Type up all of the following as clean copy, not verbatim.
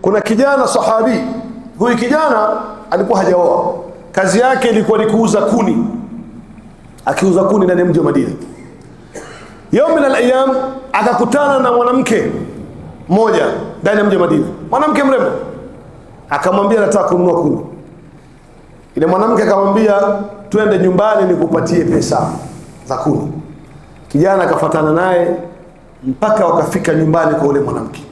Kuna kijana sahabi, huyu kijana alikuwa hajaoa, kazi yake ilikuwa ni kuuza kuni, akiuza kuni ndani ya mji wa Madina. Yawm min al-ayyam akakutana na mwanamke mmoja ndani ya mji wa Madina, mwanamke mrembo. Akamwambia nataka kununua kuni. Ile mwanamke akamwambia twende nyumbani nikupatie pesa za kuni. Kijana akafuatana naye mpaka wakafika nyumbani kwa ule mwanamke.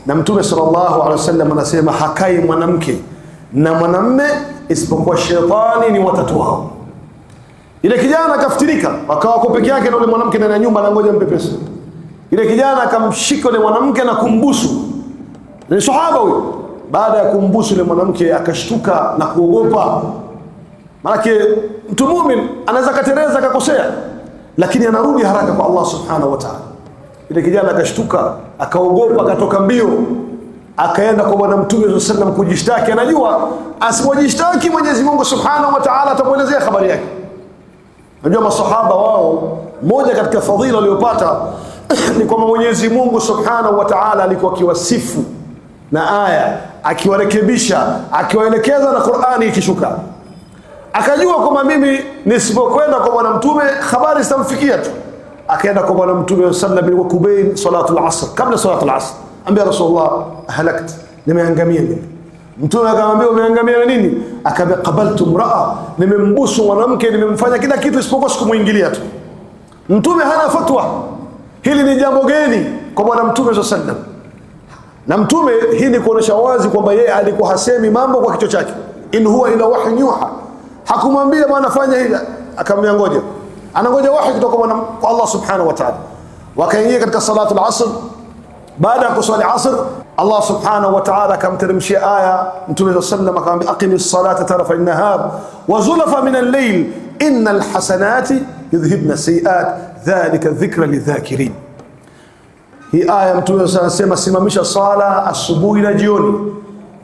Na Mtume sallallahu alaihi wasallam anasema hakai mwanamke na mwanamme isipokuwa shetani ni watatu wao. Ile kijana akafitirika, akawa kwa peke yake na ule mwanamke ndani ya nyumba anangoja mpe pesa. Ile kijana akamshika ule mwanamke na kumbusu. Ni sahaba huyo. Baada ya kumbusu ile mwanamke akashtuka na kuogopa. Maana mtu muumini anaweza katereza akakosea, lakini anarudi haraka kwa Allah subhanahu wa ta'ala. Ile kijana akashtuka, akaogopa, akatoka mbio, akaenda kwa Bwana Mtume sallallahu alaihi wasallam kujishtaki. Anajua asipojishtaki Mwenyezi Mungu subhanahu wa ta'ala atamuelezea habari yake. Unajua masahaba wao, moja katika fadhila waliyopata ni kwamba Mwenyezi Mungu subhanahu wa ta'ala alikuwa akiwasifu na aya, akiwarekebisha, akiwaelekeza na Qur'ani ikishuka. Akajua kwamba mimi nisipokwenda kwa Bwana Mtume habari zitamfikia tu. Akaenda kwa Bwana Mtume sallallahu alaihi wasallam kubain salatu al-asr, kabla salatu al-asr. Ambia Rasulullah halakt, nimeangamia mimi. Mtume akamwambia umeangamia nini? Akaambia qabaltu imra'a, nimembusu mwanamke, nimemfanya kila kitu isipokuwa sikumuingilia tu. Mtume hana fatwa. Hili ni jambo geni kwa Bwana Mtume sallallahu alaihi wasallam. Na Mtume hii ni kuonesha wazi kwamba yeye alikuwa hasemi mambo kwa kichwa chake. In huwa ila wahyi yuha. Hakumwambia bwana fanya hivi, akamwambia ngoja. Anangoja wahi kutoka kwa Allah subhanahu wa ta'ala. Wakaingia katika salatu al-asr. Baada ya kusali asr, Allah subhanahu wa ta'ala akamteremshia aya. Mtume sallallahu alayhi wasallam akamwambia aqimis salata tarafa an-nahar wa zulafa min al-layl innal hasanati yudhhibna sayiat dhalika dhikra lidhakirin. Hii aya Mtume anasema simamisha sala asubuhi na jioni.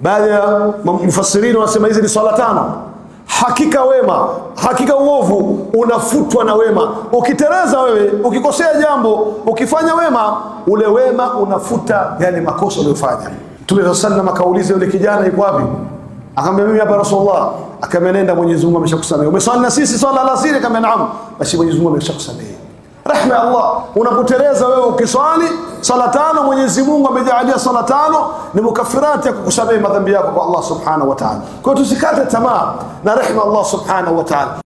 Baadhi ya mufassirini wanasema hizi ni sala tano. Hakika wema, hakika uovu unafutwa na wema. Ukitereza wewe, ukikosea jambo, ukifanya wema, ule wema unafuta yale makosa uliyofanya. Mtume sallallahu akauliza yule kijana yuko wapi? Akamwambia mimi hapa Rasulullah. Akamwenda Mwenyezi Mungu ameshakusamehe. Umesali na sisi swala alasiri? Akamwambia naam. Basi Mwenyezi Mungu ameshakusamehe. Rehema Allah, unapotereza wewe ukiswali sala tano, Mwenyezi Mungu amejalia sala tano ni mukafirati ya kukusamehe madhambi yako kwa Allah subhanahu wa ta'ala. Kwa hiyo tusikate tamaa na rehema Allah subhanahu wa ta'ala.